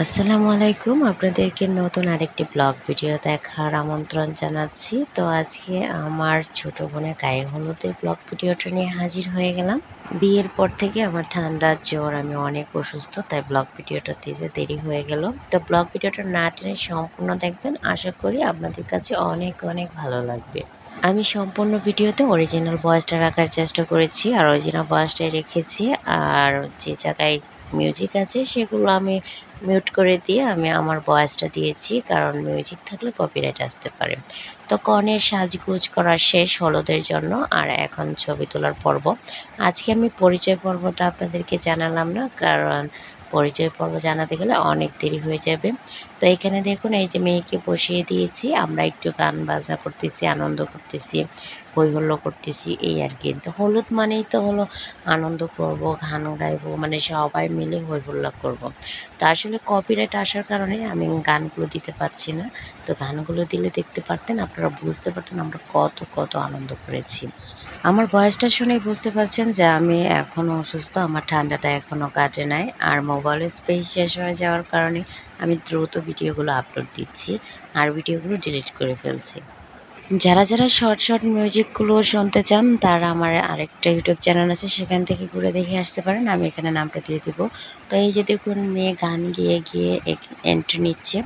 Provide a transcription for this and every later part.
আসসালামু আলাইকুম। আপনাদেরকে নতুন আরেকটি ব্লগ ভিডিও দেখার আমন্ত্রণ জানাচ্ছি। তো আজকে আমার ছোট বোনের গায়ে হলুদের ব্লগ ভিডিওটা নিয়ে হাজির হয়ে গেলাম। বিয়ের পর থেকে আমার ঠান্ডা জ্বর, আমি অনেক অসুস্থ, তাই ব্লগ ভিডিওটা দিতে দেরি হয়ে গেল। তো ব্লগ ভিডিওটা না টেনে সম্পূর্ণ দেখবেন, আশা করি আপনাদের কাছে অনেক অনেক ভালো লাগবে। আমি সম্পূর্ণ ভিডিওতে অরিজিনাল ভয়েসটা রাখার চেষ্টা করেছি, আর অরিজিনাল ভয়েসটাই রেখেছি। আর যে জায়গায় মিউজিক আছে সেগুলো আমি মিউট করে দিয়ে আমি আমার ভয়েসটা দিয়েছি, কারণ মিউজিক থাকলে কপিরাইট আসতে পারে। তো কনের সাজগোজ করা শেষ হলুদের জন্য, আর এখন ছবি তোলার পর্ব। আজকে আমি পরিচয় পর্বটা আপনাদেরকে জানালাম না, কারণ পরিচয় পর্ব জানাতে গেলে অনেক দেরি হয়ে যাবে। তো এখানে দেখুন, এই যে মেয়েকে বসিয়ে দিয়েছি, আমরা একটু গান বাজনা করতেছি, আনন্দ করতেছি, হই হল্লো করতেছি, এই আর কি। তো হলুদ মানেই তো হলো আনন্দ করব, গান গাইবো, মানে সবাই মিলে হই হল্লা করব। তো আসলে কপিরাইট আসার কারণে আমি গানগুলো দিতে পারছি না। তো গানগুলো দিলে দেখতে পারতেন, আপনারা বুঝতে পারতেন আমরা কত কত আনন্দ করেছি। আমার ভয়েসটা শুনেই বুঝতে পারছেন যে আমি এখনও অসুস্থ, আমার ঠান্ডাটা এখনও কাটে নাই। আর মোবাইলের স্পেস শেষ হয়ে যাওয়ার কারণে আমি দ্রুত ভিডিওগুলো আপলোড দিচ্ছি, আর ভিডিওগুলো ডিলিট করে ফেলছি। যারা শর্ট মিউজিকগুলো শুনতে চান, তারা আমার আরেকটা ইউটিউব চ্যানেল আছে, সেখান থেকে ঘুরে দেখে আসতে পারেন, আমি এখানে নামটা দিয়ে দিব। তো এই যে দেখুন, মেয়ে গান গেয়ে এন্ট্রি নিচ্ছে।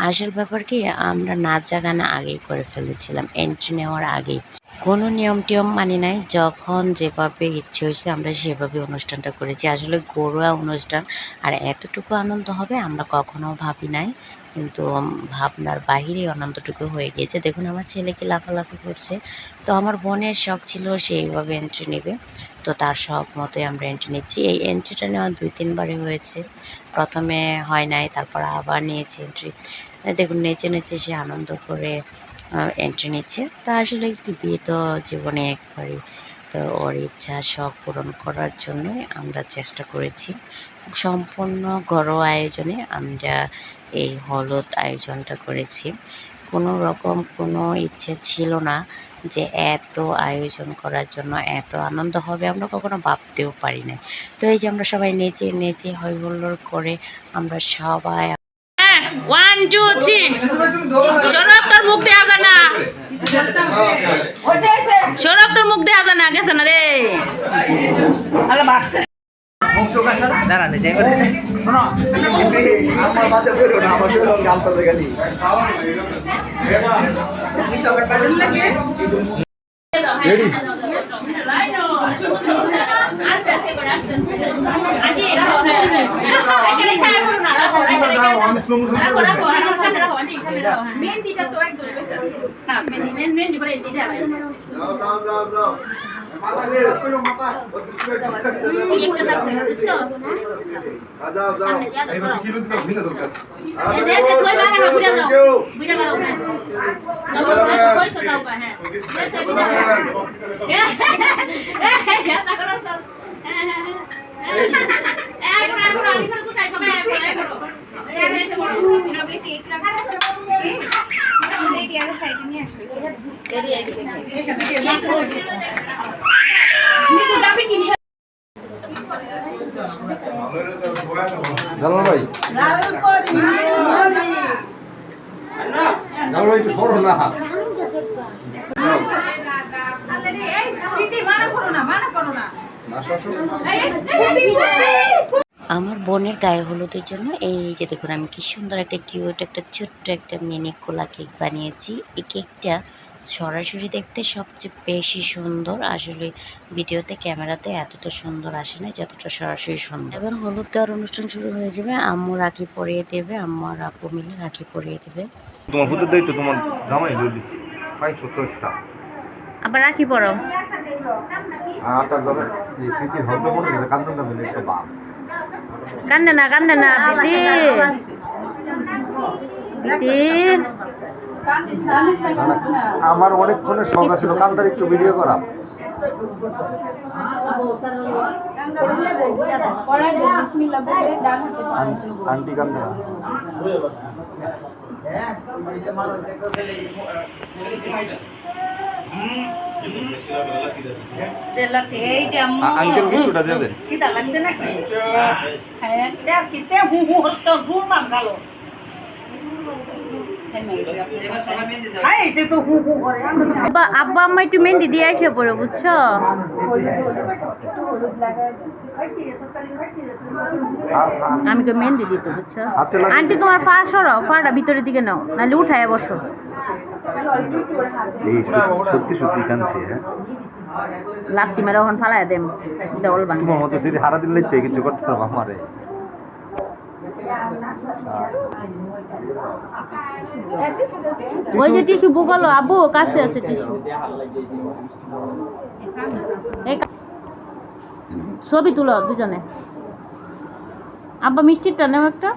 আসল ব্যাপার কি, আমরা নাচা গানা আগেই করে ফেলেছিলাম, এন্ট্রি নেওয়ার আগেই। কোনো নিয়ম-টিয়ম মানি নাই। যখন যেভাবে ইচ্ছে হয়েছে আমরা সেভাবে অনুষ্ঠানটা করেছি। আসলে ঘরোয়া অনুষ্ঠান, আর এতটুকু আনন্দ হবে আমরা কখনো ভাবি নাই। কিন্তু ভাবনার বাহিরেই আনন্দটুকু হয়ে গিয়েছে। দেখুন আমার ছেলে কি লাফালাফি করছে। তো আমার বোনের শখ ছিল সে এইভাবে এন্ট্রি নেবে। তো তার শখ মতোই আমরা এন্ট্রি নিচ্ছি। এই এন্ট্রিটা নেওয়া ২-৩ বারই হয়েছে। ১ম এ হয় নাই, তারপর আবার নিয়েছি এন্ট্রি। দেখুন নেচে সে আনন্দ করে এন্ট্রি নিচ্ছে। তা আসলে কি, বিয়ে তো জীবনে একবারই। তো ওর ইচ্ছা শখ পূরণ করার জন্যই আমরা চেষ্টা করেছি। সম্পূর্ণ ঘরোয়া আয়োজনে আমরা এই হলুদ আয়োজনটা করেছি। কোনো রকম কোনো ইচ্ছে ছিল না যে এত আয়োজন করার জন্য, এত আনন্দ হবে আমরা কখনো ভাবতেও পারি নাই। তো এই যে আমরা সবাই নেচে হৈ হুল্লোড় করে আমরা সবাই। 1 2 3 সৌরভ তোর মুখ দেখা যায় না, সৌরভ তোর মুখ দেখা যায় না, গেছে না রে। দাঁড়াতে যাই করে শোনো আমার মাঝে বেরো না, আমার শরীর গালতা জায়গা নেই। রেডি মেহেন্দিটা তো একদম না, মেহেন্দি পরে দিতে হবে। যাও মাথা দিয়ে স্পিরো মাথা যাও এইবার কি লুজ করে ভিন্ন দরকার জালাল ভাই একটু সরো না। আমার বোনের গায়ে হলুদের জন্য এই যে দেখুন, আমি কি সুন্দর একটা কিউট একটা ছোট্ট একটা মিনি কোলা কেক বানিয়েছি। এই কেকটা সরাসরি দেখতে সবচেয়ে বেশি সুন্দর। আসলে ভিডিওতে ক্যামেরাতে এতটা সুন্দর আসে না যতটা সরাসরি সুন্দর। এবার হলুদ দেওয়ার অনুষ্ঠান শুরু হয়ে যাবে। আম্মু রাখি পরিয়ে দেবে, আম্মু আর আপু মিলে রাখি পরিয়ে দেবে। তোমার হুতের দায়িত্ব তোমার জামাই ধরে দিচ্ছি ভাই, ছোট্ট একটা আবার রাখি পড়ো। আটার দামে এই স্মৃতি হজম মনে গেছে কান্দন দামে একটা বাপ কান্দে না দিদি, দিদি আমার অনেকক্ষণের শখ ছিল কান্দার একটু ভিডিও করা। আন্টি কান্দা এই যে আম্মু আঙ্কেল কিছুটা দেবেন কি দা লাগছে নাকি হ্যাঁ এটা কিতে হু হু হতো দূর মান গেল আব্বা আম্মা একটু মেহেন্দি দিয়ে আসে পড়ে বুঝছো আমি তো মেহেন্দি দিতে বুঝছো আন্টি তোমার পা সরো পাটা ভিতরের দিকে নাও নাহলে উঠায় বসো এই সত্যি সত্যি কাঁদছে হ্যাঁ লাত্তি মেরে ওখান ফালায় দেম দেওয়াল বাং তোমার মতো যদি হারা দিলে তো কিছু করতে পারবো আমারে ওই যে টিস্যু বুকালো আবু কাছে আছে টিস্যু ছবি তুলো দুজনে আব্বা মিষ্টিটা নেও একটা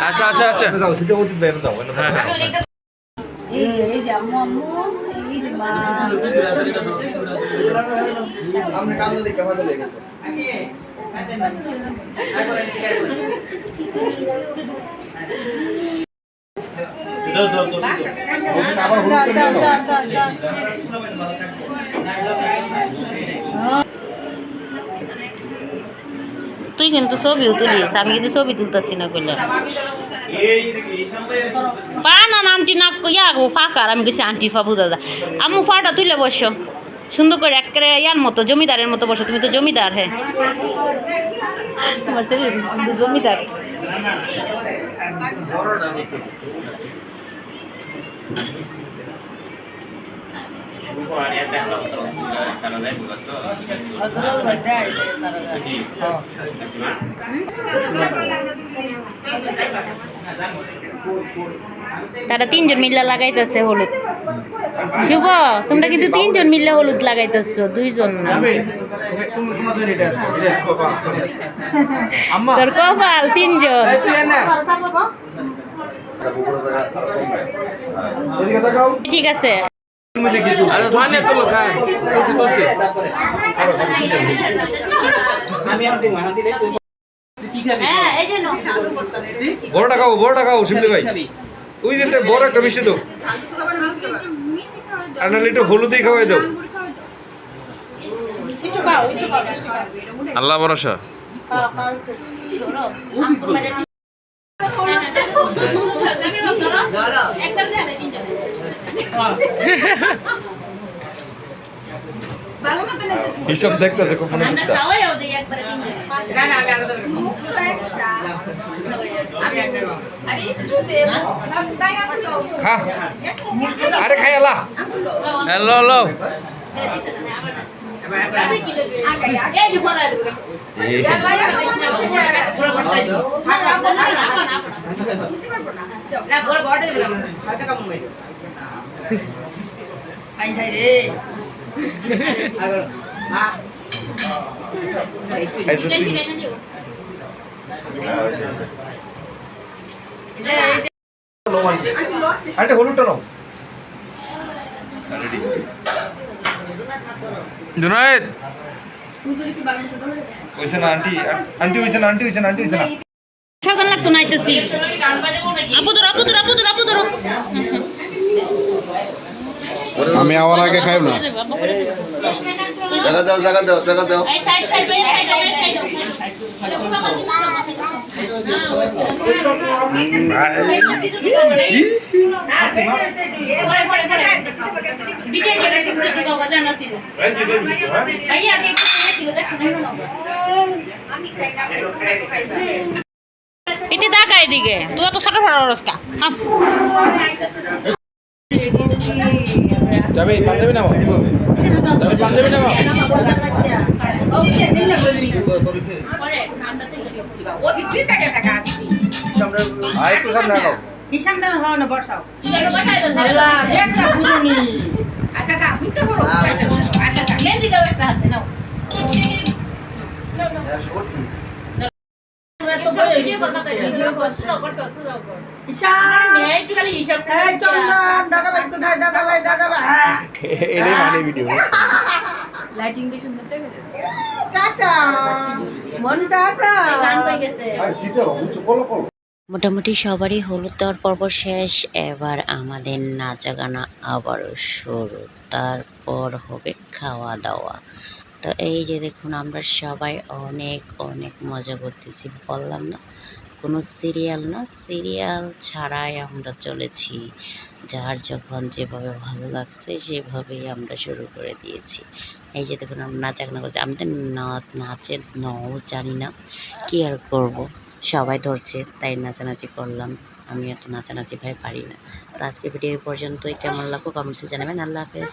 আচ্ছা আচ্ছা আচ্ছা যাও সেটা ওদিক বের যাও হ্যাঁ এই যে আম্মু আম্মু এই যে মা আমরা কাজ দেখে ভালো লেগেছে তুই কিন্তু ছবিও তুলিস আমি কিন্তু ছবি তুলতেছি না কইলাম পা না আন্টি না ইয়া গো ফাঁকার আমি কইছি আন্টি ফা বুঝা যা আম্মু ফাটা তুলে বসো সুন্দর করে একেবারে ইয়ার মতো জমিদারের মতো বসো তুমি তো জমিদার হ্যাঁ তোমার ছেলে জমিদার তারা তিনজন মিল্লা লাগাইতেছে হলুদ শুভ তোমরা কিন্তু তিনজন মিল্লা হলুদ লাগাইতেছো দুইজন না তোর কপাল তিনজন ঠিক আছে বড়টা খাও শিবলি ভাই ওই দিনটা বড় একটা মিষ্টি দাও আর নাহলে একটু হলুদই খাওয়াই দাও আল্লাহ ভরসা হিসাব দেখতেছে খুব মনোযোগটা খা আরে খাই আলা হ্যালো হ্যালো আরে হলুদটা নাও জুনায়েদ হইছে না আন্টি আন্টি হইছে না আন্টি হইছে না আন্টি হইছে না সকাল লাগতো না আইতেছি আপু ধরো আপু ধরো আপু ধরো আপু ধরো আমি আওয়ার আগে খাইব না জায়গা দাও জায়গা দাও জায়গা দাও এই সাইড সাইড এই সাইড এটি দেখাই দিকে তুই তো ছোট বড় রসকা যাবে পাঞ্জাবি নামাও যাবে পাঞ্জাবি নামাও আর একটু সামনে আগাও এটাই মানে ভিডিও লাইটিং দিয়ে সুন্দর দেখা যাচ্ছে। মোটামুটি সবারই হলুদ দেওয়ার পর্ব শেষ। এবার আমাদের নাচা গানা আবারও শুরু, তারপর হবে খাওয়া দাওয়া। তো এই যে দেখুন আমরা সবাই অনেক অনেক মজা করতেছি, বললাম না কোনো সিরিয়াল না, সিরিয়াল ছাড়াই আমরা চলেছি। যার যখন যেভাবে ভালো লাগছে সেভাবেই আমরা শুরু করে দিয়েছি। এই যে দেখুন আমরা নাচাগানা করছি, আমি তো নাচের নও জানি না, কি আর করব, সবাই ধরছে তাই নাচানাচি করলাম। আমি এত নাচানাচি ভাই পারি না। তো আজকে ভিডিও পর্যন্তই, কেমন লাগলো কমেন্টসে জানাবেন। আল্লাহ হাফেজ।